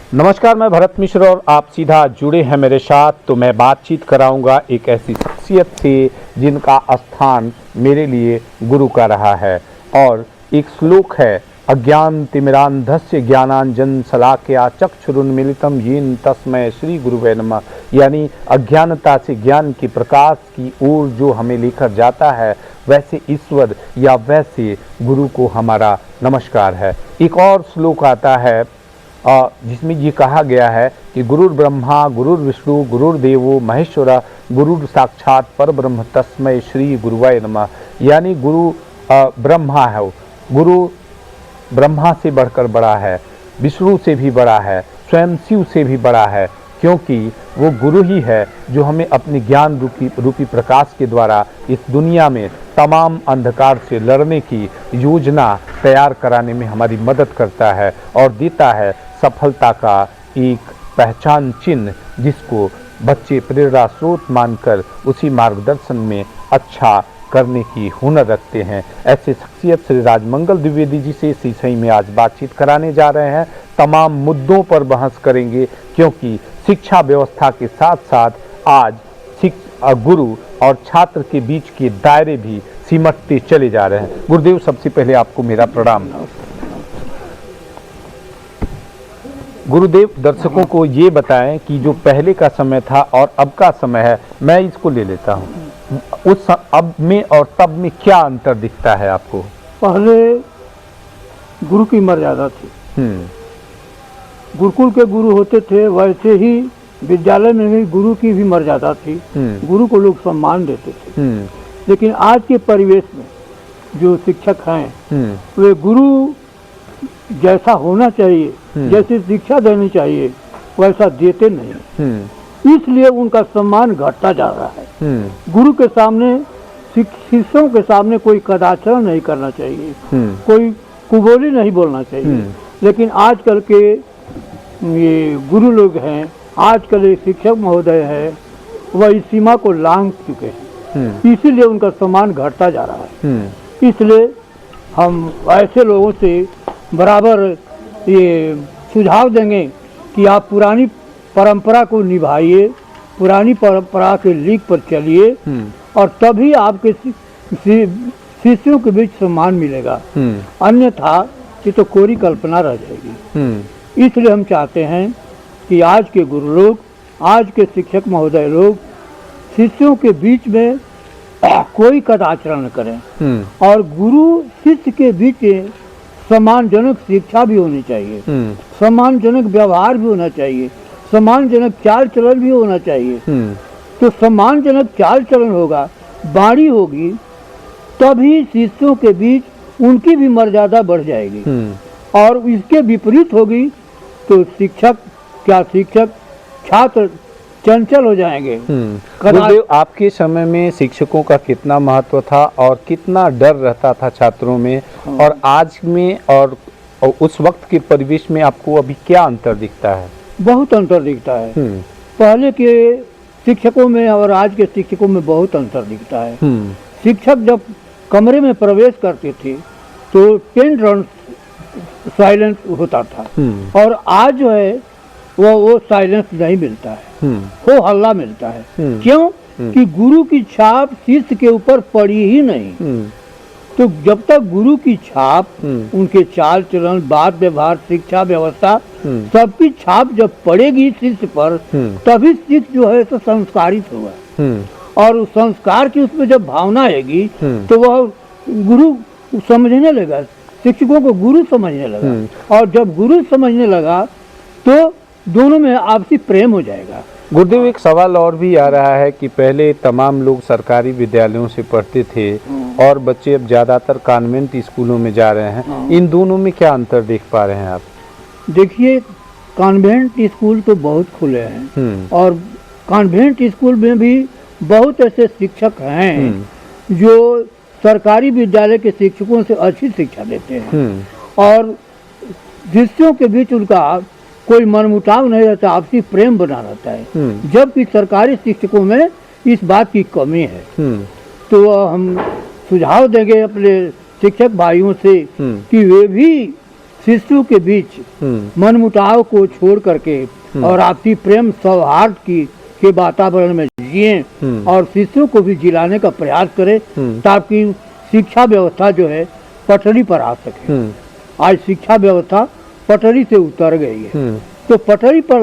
नमस्कार, मैं भरत मिश्र और आप सीधा जुड़े हैं मेरे साथ। तो मैं बातचीत कराऊंगा एक ऐसी शख्सियत से जिनका स्थान मेरे लिए गुरु का रहा है। और एक श्लोक है, अज्ञान तिमिरांधस्य ज्ञानांजन शलाकया चक्षुरुन्मीलितं येन तस्मै श्री गुरुवे नमः। यानी अज्ञानता से ज्ञान के प्रकाश की ओर जो हमें लेकर जाता है, वैसे ईश्वर या वैसे गुरु को हमारा नमस्कार है। एक और श्लोक आता है जिसमें ये कहा गया है कि गुरुर ब्रह्मा गुरुर विष्णु गुरुर्देवो महेश्वर गुरुर साक्षात परब्रह्म तस्मै श्री गुरुवे नमः। यानी गुरु ब्रह्मा है, गुरु ब्रह्मा से बढ़कर बड़ा है, विष्णु से भी बड़ा है, स्वयं शिव से भी बड़ा है, क्योंकि वो गुरु ही है जो हमें अपने ज्ञान रूपी प्रकाश के द्वारा इस दुनिया में तमाम अंधकार से लड़ने की योजना तैयार कराने में हमारी मदद करता है और देता है सफलता का एक पहचान चिन्ह, जिसको बच्चे प्रेरणा स्रोत मानकर उसी मार्गदर्शन में अच्छा करने की हुनर रखते हैं। ऐसे शख्सियत श्री राजमंगल द्विवेदी जी से इसी सही में आज बातचीत कराने जा रहे हैं। तमाम मुद्दों पर बहस करेंगे, क्योंकि शिक्षा व्यवस्था के साथ साथ आज गुरु और छात्र के बीच के दायरे भी सिमटते चले जा रहे हैं। गुरुदेव, सबसे पहले आपको मेरा प्रणाम। गुरुदेव, दर्शकों को ये बताएं कि जो पहले का समय था और अब का समय है, मैं इसको ले लेता हूँ, उस अब में और तब में क्या अंतर दिखता है आपको? पहले गुरु की मर्यादा थी, गुरुकुल के गुरु होते थे, वैसे ही विद्यालय में भी गुरु की भी मर्यादा थी, गुरु को लोग सम्मान देते थे। लेकिन आज के परिवेश में जो शिक्षक हैं वे गुरु जैसा होना चाहिए, जैसी शिक्षा देनी चाहिए, वैसा देते नहीं, इसलिए उनका सम्मान घटता जा रहा है। गुरु के सामने, शिष्यों के सामने कोई कदाचार नहीं करना चाहिए, कोई कुबोली नहीं बोलना चाहिए। लेकिन आजकल के ये गुरु लोग हैं, आजकल एक शिक्षक महोदय है, वह इस सीमा को लांघ चुके हैं, इसीलिए उनका सम्मान घटता जा रहा है। इसलिए हम ऐसे लोगों से बराबर ये सुझाव देंगे कि आप पुरानी परंपरा को निभाइए, पुरानी परंपरा के लीक पर चलिए, और तभी आपके शिष्यों के बीच सम्मान मिलेगा। अन्यथा ये तो कोरी कल्पना रह जाएगी। इसलिए हम चाहते हैं कि आज के गुरु लोग, आज के शिक्षक महोदय लोग शिष्यों के बीच में कोई कदाचार न करें, और गुरु शिष्य के बीच सम्मानजनक शिक्षा भी होनी चाहिए, सम्मानजनक व्यवहार भी होना चाहिए, सम्मानजनक चाल चलन भी होना चाहिए। तो सम्मानजनक चाल चलन होगा, वाणी होगी, तभी शिष्यों के बीच उनकी भी मर्यादा बढ़ जाएगी। और इसके विपरीत होगी तो शिक्षक छात्र चंचल हो जाएंगे। गुरुदेव, आपके समय में शिक्षकों का कितना महत्व था और कितना डर रहता था छात्रों में, और आज में और उस वक्त के परिवेश में आपको अभी क्या अंतर दिखता है? बहुत अंतर दिखता है। पहले के शिक्षकों में और आज के शिक्षकों में बहुत अंतर दिखता है। शिक्षक जब कमरे में प्रवेश करते थे तो पेन ड्रम साइलेंस होता था, और आज जो है वो साइलेंस नहीं मिलता है, वो हल्ला मिलता है। क्यों? कि गुरु की छाप शिष्य के ऊपर पड़ी ही नहीं। तो जब तक गुरु की छाप, उनके चाल चलन, बात व्यवहार, शिक्षा व्यवस्था, सबकी छाप जब पड़ेगी शिष्य पर, तभी शिष्य जो है तो संस्कारित होगा। और उस संस्कार की उसमें जब भावना आएगी तो वह गुरु समझने लगा, शिक्षकों को गुरु समझने लगा, और जब गुरु समझने लगा तो दोनों में आपसी प्रेम हो जाएगा। गुरुदेव, एक सवाल और भी आ रहा है कि पहले तमाम लोग सरकारी विद्यालयों से पढ़ते थे और बच्चे अब ज़्यादातर कॉन्वेंट स्कूलों में जा रहे हैं। इन दोनों में क्या अंतर देख पा रहे हैं आप? देखिए, कॉन्वेंट स्कूल तो बहुत खुले हैं, और कॉन्वेंट स्कूल में भी बहुत ऐसे शिक्षक हैं जो सरकारी विद्यालय के शिक्षकों से अच्छी शिक्षा देते हैं, और शिष्यों के बीच उनका कोई मनमुटाव नहीं रहता, आपसी प्रेम बना रहता है। जबकि सरकारी शिक्षकों में इस बात की कमी है। तो हम सुझाव देंगे अपने शिक्षक भाइयों से कि वे भी शिष्यों के बीच मनमुटाव को छोड़ करके और आपसी प्रेम सौहार्द के वातावरण में जिए और शिष्यों को भी जिलाने का प्रयास करें ताकि शिक्षा व्यवस्था जो है पटरी पर आ सके। आज शिक्षा व्यवस्था पटरी से उतर गई है, तो पटरी पर